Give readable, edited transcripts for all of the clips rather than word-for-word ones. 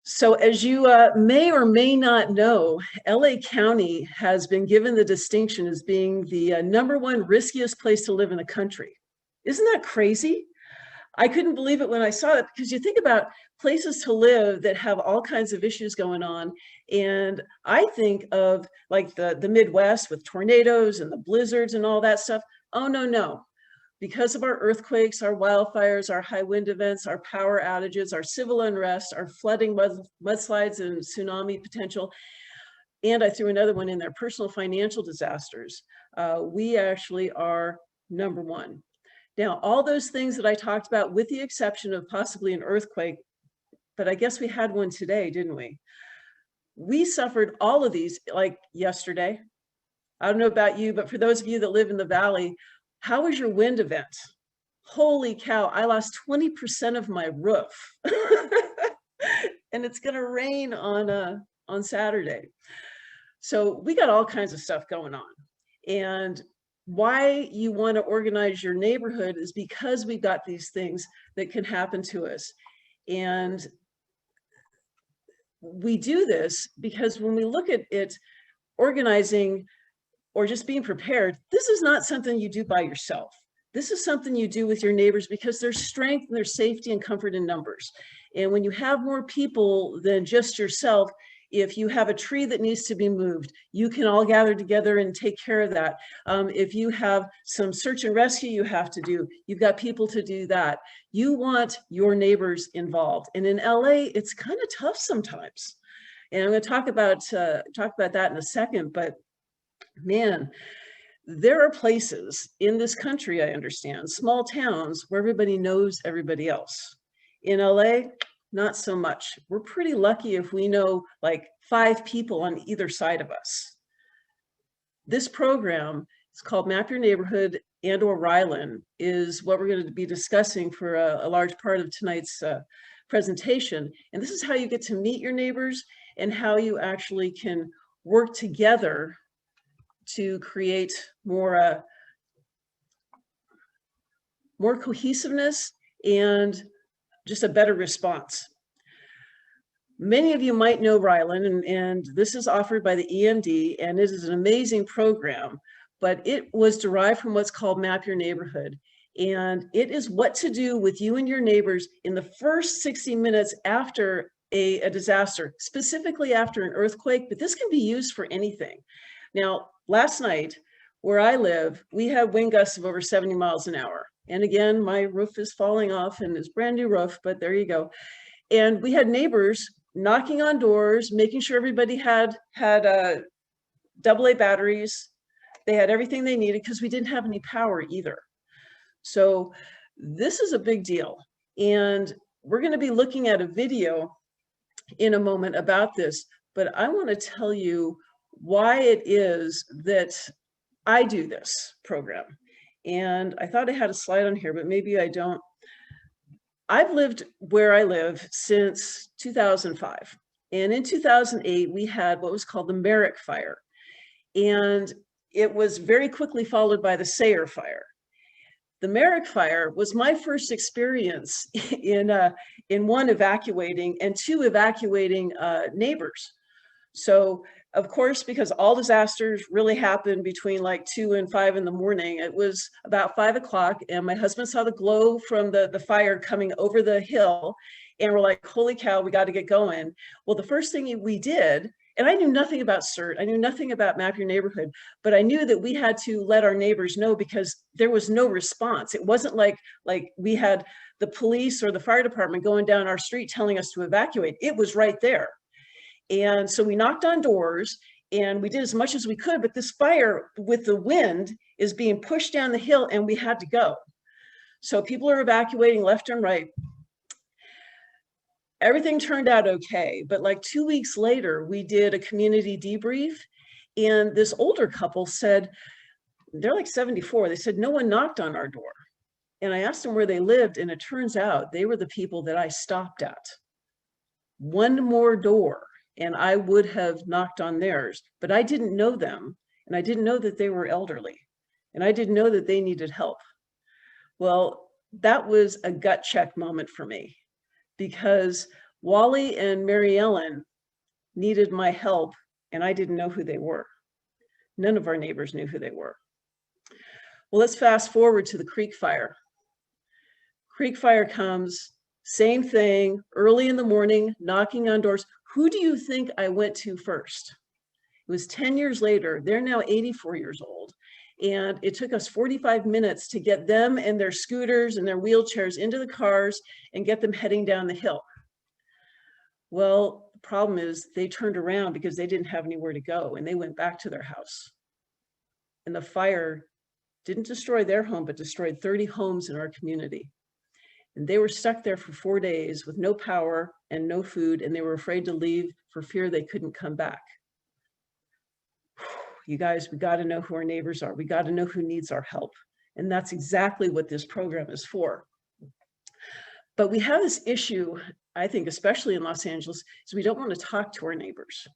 So as you may or may not know, LA County has been given the distinction as being the #1 riskiest place to live in the country. Isn't that crazy? I couldn't believe it when I saw it, because you think about places to live that have all kinds of issues going on. And I think of like the Midwest with tornadoes and the blizzards and all that stuff. Oh, no, no. Because of our earthquakes, our wildfires, our high wind events, our power outages, our civil unrest, our flooding, mudslides, and tsunami potential, and I threw another one in there, personal financial disasters, we actually are #1. Now, all those things that I talked about, with the exception of possibly an earthquake, but I guess we had one today, didn't we? We suffered all of these like yesterday. I don't know about you, but for those of you that live in the valley, how was your wind event? Holy cow, I lost 20% of my roof. And it's gonna rain on Saturday. So we got all kinds of stuff going on. And why you want to organize your neighborhood is because we've got these things that can happen to us. And we do this because when we look at it, organizing or just being prepared, this is not something you do by yourself. This is something you do with your neighbors, because there's strength and there's safety and comfort in numbers. And when you have more people than just yourself, if you have a tree that needs to be moved, you can all gather together and take care of that. If you have some search and rescue you have to do, you've got people to do that. You want your neighbors involved. And in LA, it's kind of tough sometimes. And I'm going to talk about that in a second, but man, there are places in this country, I understand, small towns where everybody knows everybody else. In LA, not so much. We're pretty lucky if we know like 5 people on either side of us. This program, it's called Map Your Neighborhood and/or Rylan, is what we're going to be discussing for a large part of tonight's presentation. And this is how you get to meet your neighbors and how you actually can work together to create more cohesiveness and just a better response. Many of you might know Rylan, and this is offered by the EMD, and it is an amazing program, but it was derived from what's called Map Your Neighborhood. And it is what to do with you and your neighbors in the first 60 minutes after a disaster, specifically after an earthquake, but this can be used for anything. Now, last night, where I live, we had wind gusts of over 70 miles an hour. And again, my roof is falling off, and it's brand new roof, but there you go. And we had neighbors knocking on doors, making sure everybody had AA batteries. They had everything they needed because we didn't have any power either. So this is a big deal. And we're going to be looking at a video in a moment about this, but I want to tell you why it is that I do this program. And I thought I had a slide on here, but maybe I don't. I've lived where I live since 2005. And in 2008, we had what was called the Merrick Fire. And it was very quickly followed by the Sayre Fire. The Merrick Fire was my first experience in one, evacuating, and 2, evacuating neighbors. So, of course, because all disasters really happen between like 2 and 5 in the morning, it was about 5 o'clock, and my husband saw the glow from the fire coming over the hill, and we're like, holy cow, we got to get going. Well, the first thing we did, and I knew nothing about CERT, I knew nothing about Map Your Neighborhood, but I knew that we had to let our neighbors know, because there was no response. It wasn't like we had the police or the fire department going down our street telling us to evacuate. It was right there. And so we knocked on doors and we did as much as we could, but this fire with the wind is being pushed down the hill, and we had to go. So people are evacuating left and right. Everything turned out okay, but like 2 weeks later, we did a community debrief, and this older couple said, they're like 74, they said, no one knocked on our door. And I asked them where they lived, and it turns out they were the people that I stopped at. One more door, and I would have knocked on theirs, but I didn't know them, and I didn't know that they were elderly, and I didn't know that they needed help. Well, that was a gut check moment for me, because Wally and Mary Ellen needed my help, and I didn't know who they were. None of our neighbors knew who they were. Well, let's fast forward to the Creek Fire. Creek Fire comes, same thing, early in the morning, knocking on doors. Who do you think I went to first? It was 10 years later. They're now 84 years old. And it took us 45 minutes to get them and their scooters and their wheelchairs into the cars and get them heading down the hill. Well, the problem is they turned around because they didn't have anywhere to go, and they went back to their house. And the fire didn't destroy their home, but destroyed 30 homes in our community. And they were stuck there for 4 days with no power and no food, and they were afraid to leave for fear they couldn't come back. You guys, we got to know who our neighbors are. We got to know who needs our help. And that's exactly what this program is for. But we have this issue, I think, especially in Los Angeles, is we don't want to talk to our neighbors.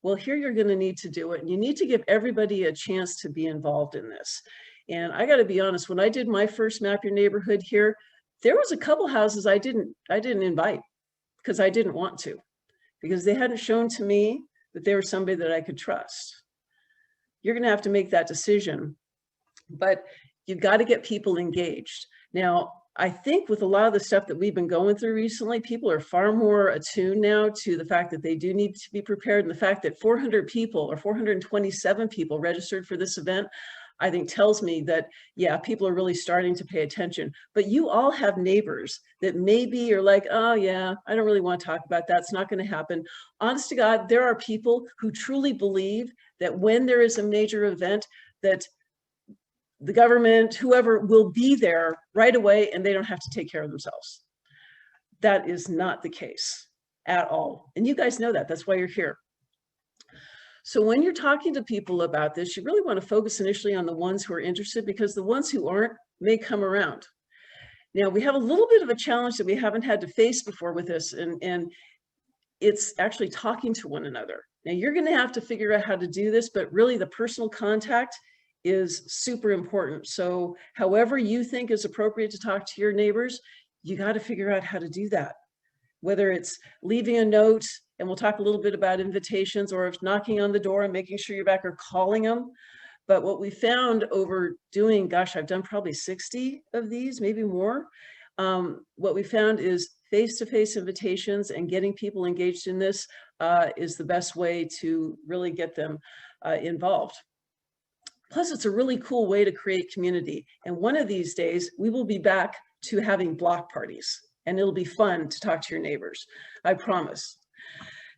Well, here you're going to need to do it. And you need to give everybody a chance to be involved in this. And I got to be honest, when I did my first Map Your Neighborhood here, there was a couple houses I didn't invite because I didn't want to, because they hadn't shown to me that they were somebody that I could trust. You're going to have to make that decision, but you've got to get people engaged. Now, I think with a lot of the stuff that we've been going through recently, people are far more attuned now to the fact that they do need to be prepared. And the fact that 400 people or 427 people registered for this event, I think tells me that, yeah, people are really starting to pay attention. But you all have neighbors that maybe are like, oh yeah, I don't really want to talk about that. It's not going to happen. Honest to God, there are people who truly believe that when there is a major event, that the government, whoever, will be there right away and they don't have to take care of themselves. That is not the case at all. And you guys know that. That's why you're here. So when you're talking to people about this, you really want to focus initially on the ones who are interested, because the ones who aren't may come around. Now, we have a little bit of a challenge that we haven't had to face before with this, and it's actually talking to one another. Now, you're going to have to figure out how to do this, but really the personal contact is super important. So however you think is appropriate to talk to your neighbors, you got to figure out how to do that. Whether it's leaving a note, and we'll talk a little bit about invitations, or if knocking on the door and making sure you're back, or calling them. But what we found over doing, gosh, I've done probably 60 of these, maybe more. What we found is face-to-face invitations and getting people engaged in this is the best way to really get them involved. Plus, it's a really cool way to create community. And one of these days, we will be back to having block parties, and it'll be fun to talk to your neighbors, I promise.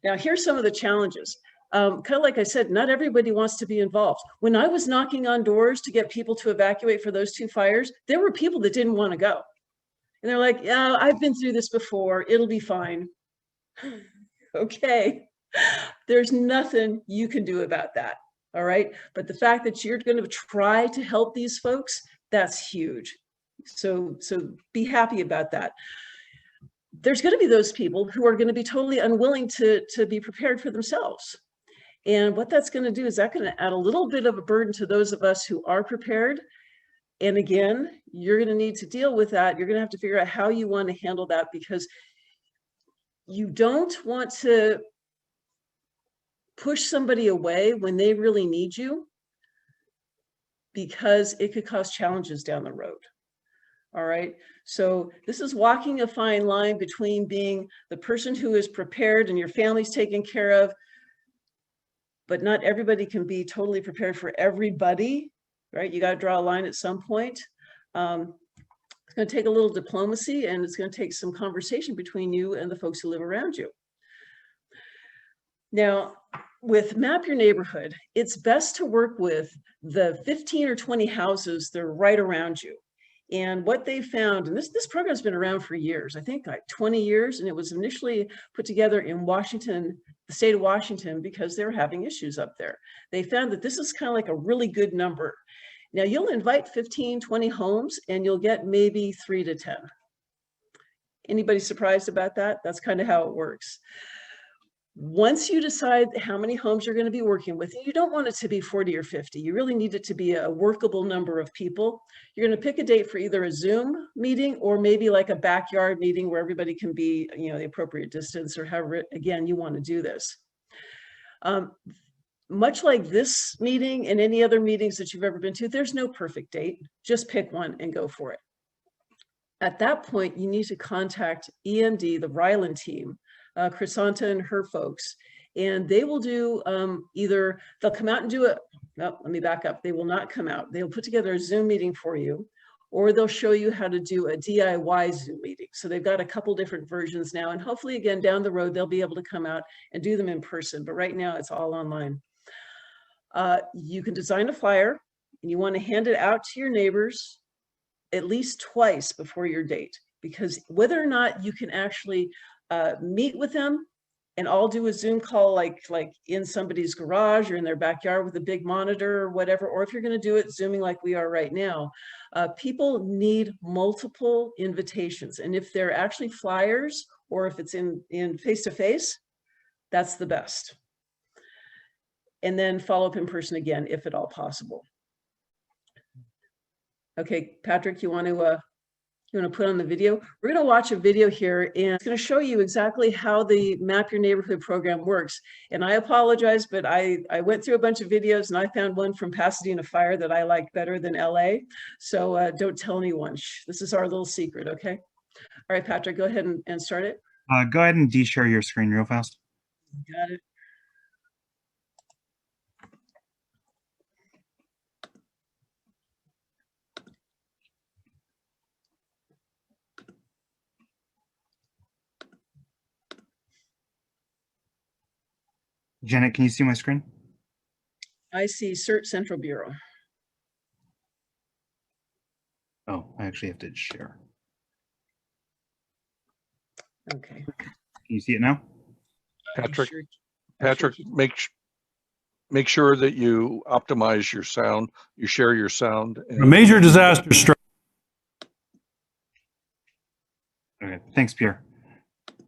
Now, here's some of the challenges. Kind of like I said, not everybody wants to be involved. When I was knocking on doors to get people to evacuate for those 2 fires, there were people that didn't want to go. And they're like, yeah, I've been through this before. It'll be fine. Okay. There's nothing you can do about that. All right. But the fact that you're going to try to help these folks, that's huge. So be happy about that. There's going to be those people who are going to be totally unwilling to be prepared for themselves. And what that's going to do is that's going to add a little bit of a burden to those of us who are prepared. And again, you're going to need to deal with that. You're going to have to figure out how you want to handle that, because you don't want to push somebody away when they really need you, because it could cause challenges down the road. All right. So this is walking a fine line between being the person who is prepared and your family's taken care of, but not everybody can be totally prepared for everybody, right? You got to draw a line at some point. It's going to take a little diplomacy, and it's going to take some conversation between you and the folks who live around you. Now, with Map Your Neighborhood, it's best to work with the 15 or 20 houses that are right around you. And what they found, and this program's been around for years, I think like 20 years, and it was initially put together in Washington, the state of Washington, because they were having issues up there. They found that this is kind of like a really good number. Now, you'll invite 15, 20 homes, and you'll get maybe 3 to 10. Anybody surprised about that? That's kind of how it works. Once you decide how many homes you're going to be working with, you don't want it to be 40 or 50. You really need it to be a workable number of people. You're going to pick a date for either a Zoom meeting or maybe like a backyard meeting where everybody can be, the appropriate distance, or however, again, you want to do this. Much like this meeting and any other meetings that you've ever been to, there's no perfect date. Just pick one and go for it. At that point, you need to contact EMD, the Rylan team, Chrysanta and her folks, and they will do either they'll come out and do it. No, let me back up. They will not come out. They'll put together a Zoom meeting for you, or they'll show you how to do a DIY Zoom meeting. So they've got a couple different versions now, and hopefully again down the road they'll be able to come out and do them in person. But right now it's all online. You can design a flyer, and you want to hand it out to your neighbors at least twice before your date, because whether or not you can actually meet with them and all do a Zoom call like in somebody's garage or in their backyard with a big monitor or whatever, or if you're going to do it Zooming like we are right now, people need multiple invitations. And if they're actually flyers or if it's in face-to-face, that's the best. And then follow up in person again, if at all possible. Okay, Patrick, you want to put on the video? We're going to watch a video here, and it's going to show you exactly how the Map Your Neighborhood program works. And I apologize, but I went through a bunch of videos and I found one from Pasadena Fire that I like better than LA. So don't tell anyone. Shh, this is our little secret, okay? All right, Patrick, go ahead and start it. Go ahead and de-share your screen real fast. Got it. Janet, can you see my screen? I see CERT Central Bureau. Oh, I actually have to share. Okay. Can you see it now? Patrick, Sure. Patrick, make sure that you optimize your sound, you share your sound. A major disaster strike. Okay, thanks, Pierre.